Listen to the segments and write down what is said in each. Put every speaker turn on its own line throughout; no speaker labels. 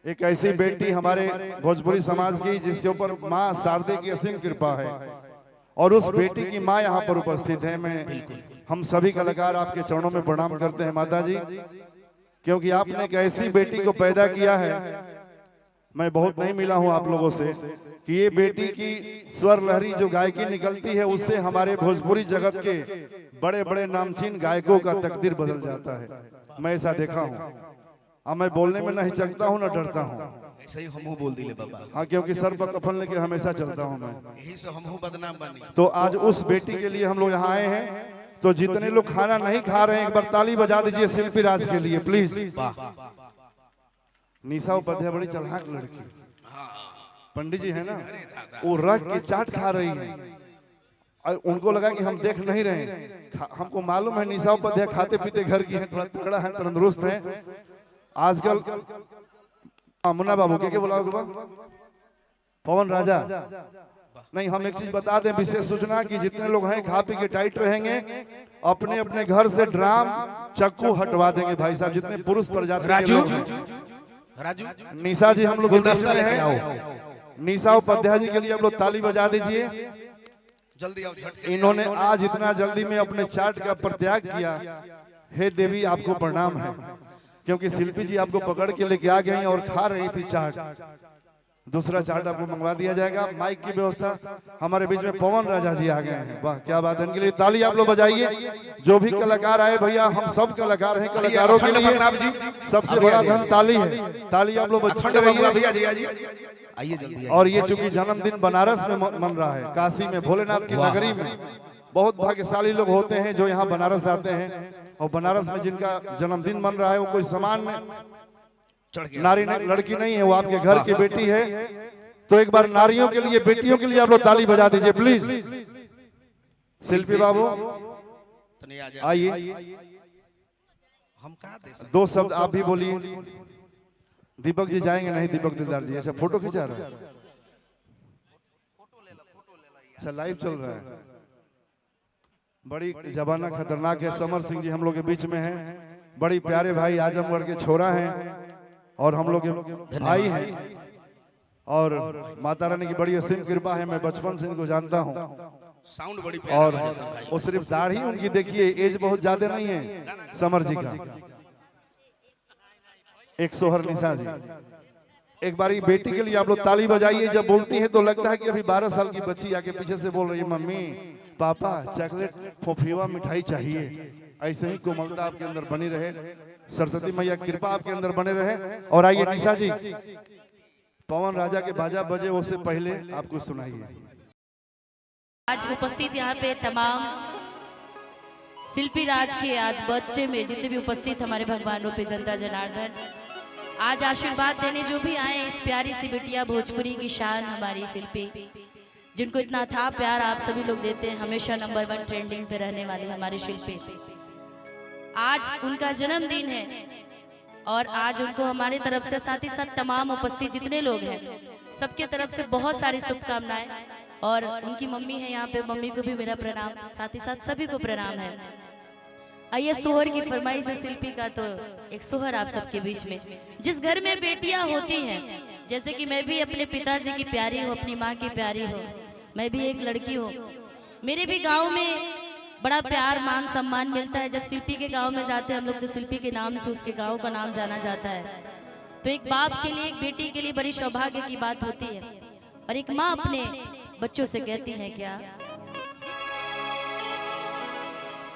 एक ऐसी बेटी हमारे भोजपुरी समाज की जिसके ऊपर माँ शारदे की असीम कृपा है और उस बेटी की माँ यहाँ पर उपस्थित है। मैं हम सभी कलाकार आपके चरणों में प्रणाम करते हैं माता जी, क्योंकि आपने एक ऐसी बेटी को पैदा किया है। मैं बहुत नहीं मिला हूँ आप लोगों से कि ये बेटी की स्वर लहरी जो गायकी निकलती है उससे हमारे भोजपुरी जगत के बड़े बड़े नामचीन गायकों का तकदीर बदल जाता है। मैं ऐसा देखा हूँ। अब मैं बोलने में न हिचकता हूँ न डरता हूँ।
ऐसे ही हमहू बोल दिले बाबा।
हाँ, क्योंकि सर पर कफन लेके हमेशा चलता हूँ मैं।
यही से हमहू बदनाम बनी।
तो आज उस बेटी के लिए हम लोग यहाँ आए हैं। तो जितने लोग खाना नहीं खा रहे हैं एक बार ताली बजा दीजिए शिल्पी राज के लिए प्लीज। निशा उपाध्याय बड़ी चलाक लड़की, पंडित जी है ना, वो रख के चाट खा रही है। उनको लगा कि हम देख नहीं रहे हैं। हमको मालूम है निशा उपाध्याय खाते पीते घर की है, थोड़ा तगड़ा है, तंदुरुस्त है। आजकल मुन्ना बाबू के बोला पवन राजा नहीं। हम एक चीज बता दें, विशेष सूचना कि जितने लोग हैं खा पी के टाइट रहेंगे, अपने अपने घर से ड्राम चाकू हटवा देंगे भाई साहब। जितने पुरुष प्रजाति
राजू
राजू निशा जी हम लोग निशा उपाध्याय जी के लिए आप लोग ताली बजा दीजिए।
जल्दी आओ, झटके
इन्होंने आज इतना जल्दी में अपने चाट का परित्याग किया। हे देवी आपको प्रणाम है, क्योंकि शिल्पी जी आपको पकड़ के लेके आ गई और खा रही थी चाट। दूसरा चाट आपको मंगवा दिया जाएगा। माइक की व्यवस्था हमारे बीच में पवन राजा जी आ गए हैं। वाह क्या बात है, इनके लिए ताली आप लोग बजाइए। जो भी कलाकार आए भैया, हम सब कलाकार हैं, कलाकारों के लिए सबसे बड़ा धन ताली है। ताली आप लोग
आइए जल्दी।
और ये चूंकि जन्मदिन बनारस में मन रहा है, काशी में भोलेनाथ की नगरी में बहुत भाग्यशाली लोग होते हैं जो यहाँ बनारस आते हैं। और बनारस में जिनका जन्मदिन मन रहा है वो कोई सामान में नारी लड़की नहीं है, वो आपके घर की बेटी है। तो एक बार नारियों के लिए, बेटियों के लिए आप लोग ताली बजा दीजिए प्लीज। शिल्पी बाबू आइए,
हम कहा दे सकते।
दो शब्द आप भी बोलिए। दीपक जी जाएंगे नहीं? दीपक दिलदार जी अच्छा फोटो खिंचा रहा है, अच्छा लाइव चल रहा है। बड़ी जबाना खतरनाक है। समर सिंह जी हम लोग के बीच में हैं, बड़ी प्यारे भाई, आजमगढ़ के छोरा हैं और हम लोग के भाई हैं। और माता रानी की बड़ी असीम कृपा है। मैं बचपन से इनको जानता हूँ।
साउंड बड़ी प्यारा
और
हो जाता है।
वो सिर्फ दाढ़ी उनकी देखिए, एज बहुत ज्यादा नहीं है समर जी का। एक सोहर निशा जी, एक बारी बेटी के लिए आप लोग ताली बजाइए। जब बोलती है तो लगता है कि अभी 12 साल की बच्ची आके पीछे से बोल रही है, मम्मी पापा चॉकलेट फोफिवा मिठाई चाहिए। ऐसे ही कोमलता आपके अंदर बनी रहे, सरस्वती मैया कृपा आपके अंदर बने रहे। और आइए निशा जी, पवन राजा के बाजा बजे उससे पहले आप कुछ सुनाइए।
आज उपस्थित यहाँ पे तमाम शिल्पी राज के आज बर्थडे में जितने भी उपस्थित हमारे भगवान रूपी जनता जनार्दन, आज आशीर्वाद देने जो भी आए, इस प्यारी सी बिटिया भोजपुरी की शान हमारी शिल्पी, जिनको इतना था प्यार आप सभी लोग देते हैं, हमेशा नंबर 1 ट्रेंडिंग पे रहने वाली हमारी शिल्पी। आज उनका जन्मदिन है और आज उनको हमारी तरफ से, साथ ही साथ तमाम उपस्थित जितने लोग हैं सबके तरफ से बहुत सारी शुभकामनाएं। और उनकी मम्मी है यहाँ पे, मम्मी को भी मेरा प्रणाम, साथ ही साथ सभी को प्रणाम है। आइए सोहर की फरमाइश है शिल्पी का, तो एक सोहर आप सबके बीच में। जिस घर में बेटियां होती हैं, जैसे कि मैं भी अपने पिताजी की प्यारी हूँ, अपनी माँ की प्यारी हूँ, मैं भी एक लड़की हूँ। मेरे भी गाँव में बड़ा प्यार मान सम्मान मिलता है। जब शिल्पी के गांव में जाते हैं हम लोग तो शिल्पी के नाम से उसके गांव का नाम जाना जाता है। तो एक बाप के लिए, एक बेटी के लिए बड़ी सौभाग्य की बात होती है। और एक माँ अपने बच्चों से कहती है क्या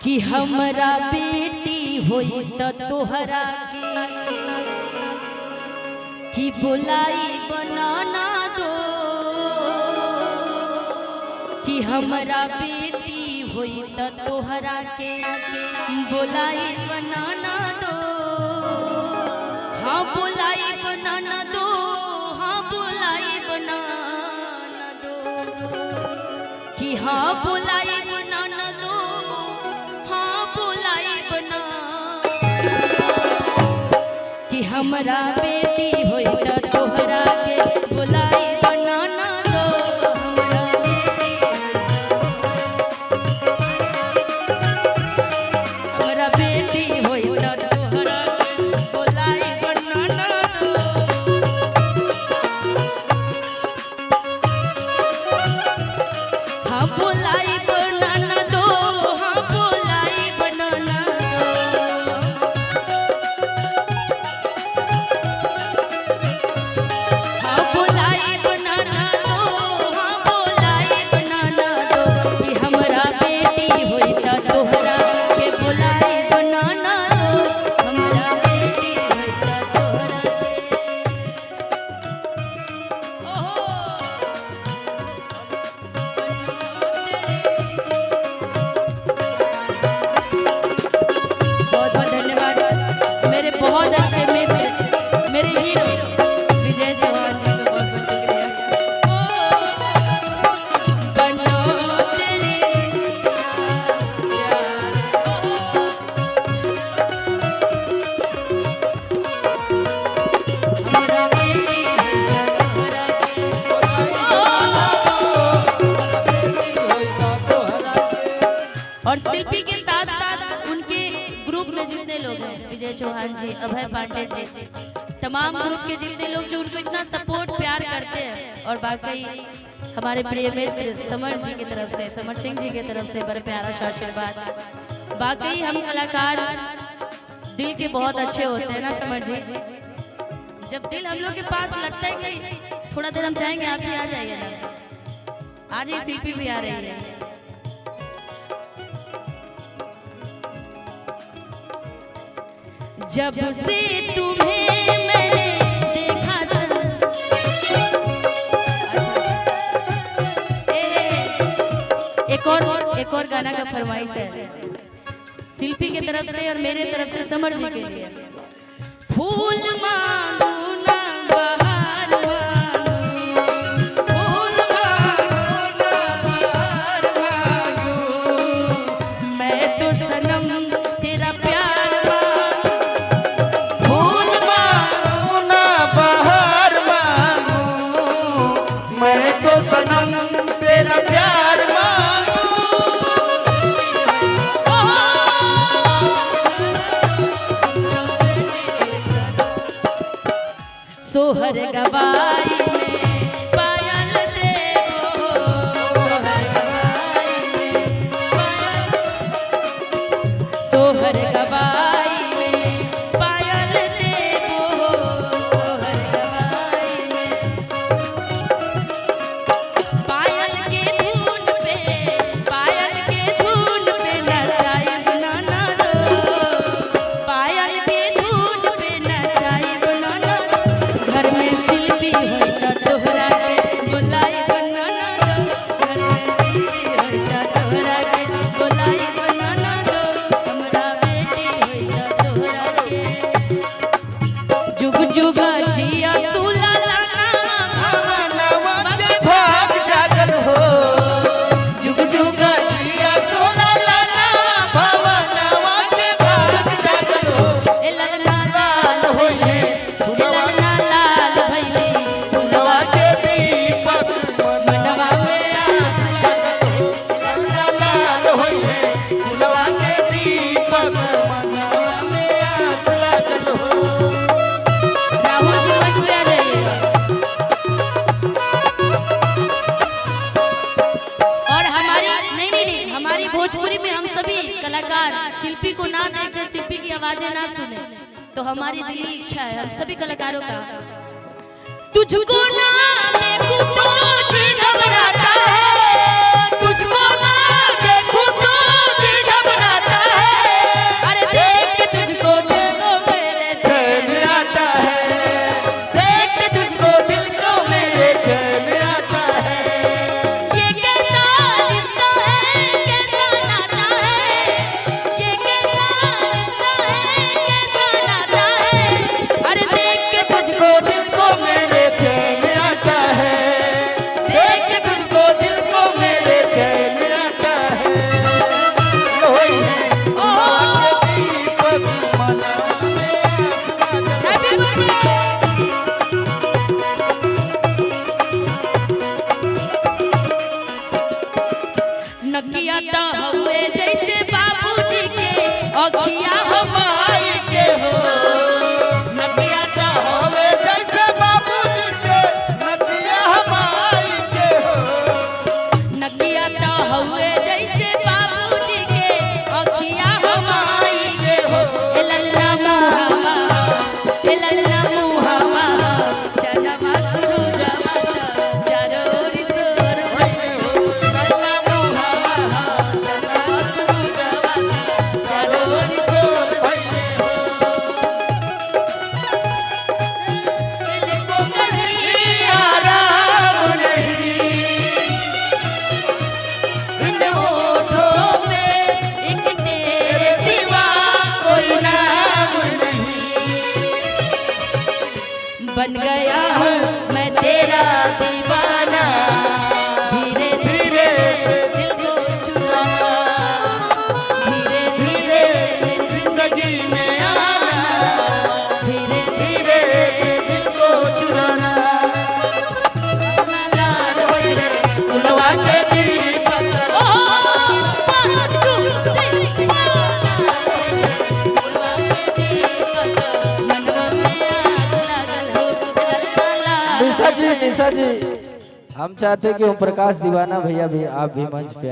कि हमरा बेटी होई त तोहरा के कि बुलाई बनाना दो, कि हमरा बेटी होई त तोहरा के बुलाई बनाना दो। हाँ बुलाई बनाना दो, हाँ बुलाई बनाना दो, कि हाँ बुलाई बनाना दो, हाँ बुलाई बना, कि हमरा बेटी होई त तोहरा के बुलाई बनाना दो। हमरा बेटी होई त तोहरा के बुलाई बनाना दो। चौहान जी, अभय पांडे जी, तमाम ग्रुप के जितने लोग जो उनको इतना सपोर्ट प्यार करते हैं, और बाकी हमारे प्रिय मित्र समर जी की तरफ से, समर सिंह जी की तरफ से बड़ा प्यारा सा आशीर्वाद। बाकी हम कलाकार दिल के बहुत अच्छे होते हैं ना समर जी। जब दिल हम लोग के पास लगता है कि थोड़ा देर हम चाहेंगे आप ही आ जाइए ना, आज ये शिल्पी भी आ रही है। जब से तुम्हें मैंने देखा एक और गाना का फरमाइश है शिल्पी की तरफ से और मेरे तरफ से समर जी के लिए। फूल मांगू ना बहार मांगू, फूल मांगू ना बहार मांगू, मैं तो सनम तेरा प्यार मांगू।
फूल मांगू ना बहार मांगू, मैं तो सनम तेरा प्यार मांगू।
सोहर गवाई में पायल देवो, सोहर गवाई में सोहर गवाई में पायल देवो, सोहर गवाई में पायल के धुन पे नचाई बनाना दो, पायल के धुन पे नचाई बनाना दो। घर में शिल्पी होई त तोहरा के बोलाई बनाना दो, घर में शिल्पी होई त तोहरा के बोलाई बनाना दो, हमरा बेटी होई त तोहरा के जुग जुग जिया सुला लाना
भवनवा के भाग जागल हो, जुग जुग जिया सोला लाना, भवनवा के भाग जागल हो।
ए ललना लाल होइले, ए ललना लाल भइले,
फुलवा के दीपक मनवा में आस लागल हो, ललना लाल होइले, फुलवा के दीपक मनवा में आस लागल हो।
राहुल जी मंच पे आ जाइए। और नहीं, हमारी भोजपुरी में हम सभी कलाकार शिल्पी को ना देखकर शिल्पी की आवाजें ना सुने, तो हमारी दिली इच्छा है हम सभी कलाकारों का, तुझको ना देखूं तो
जी घबराता है, तुझको ना देखूं तो जी घबराता है।
अरे देख के तुझको दिल को मेरे
चैन आता है, देख के तुझको दिल को मेरे चैन आता है।
ये कैसा रिश्ता है, कैसा नाता है, ये कैसा रिश्ता है, कैसा नाता है। अरे देख के तुझको
दिल को मेरे चैन आता है, देख के तुझको दिल को मेरे चैन आता है। लोई है भगवान के दीपक मनवा में आस लागल।
Happy birthday. नकिया तो हुए जैसे बाबूजी के अखिया
हम आई के हो,
नकिया तो
हवे जैसे बाबूजी के, नदिया हम आई के हो।
नकिया तो हुए जैसे बाबूजी के अखिया
हम आई के हो,
ए लल्ला मुहावा, ए लल्ला मुहावा, चलवा सुरु जमाता चारों ओर सोर
भइले हो। लल्ला मुहावा, चलवा सुरु जमाता, चारों ओर शोर भइले हो।
दिल को कहीं
आराम नहीं,
इन होठों पे एक तेरे
सिवा कोई नाम नहीं।
बन गया हूँ मैं तेरा दीवाना, धीरे धीरे दिल को चुराना, धीरे धीरे
जिंदगी में आना,
धीरे
धीरे दिल को चुराना।
लाल होइले,
फुलवा के दीपक
ओ 1 2 3 फुलवा के दीपक रहा
निशा जी हम चाहते हैं कि ओम प्रकाश दीवाना भैया भी आप भी मंच पे आए।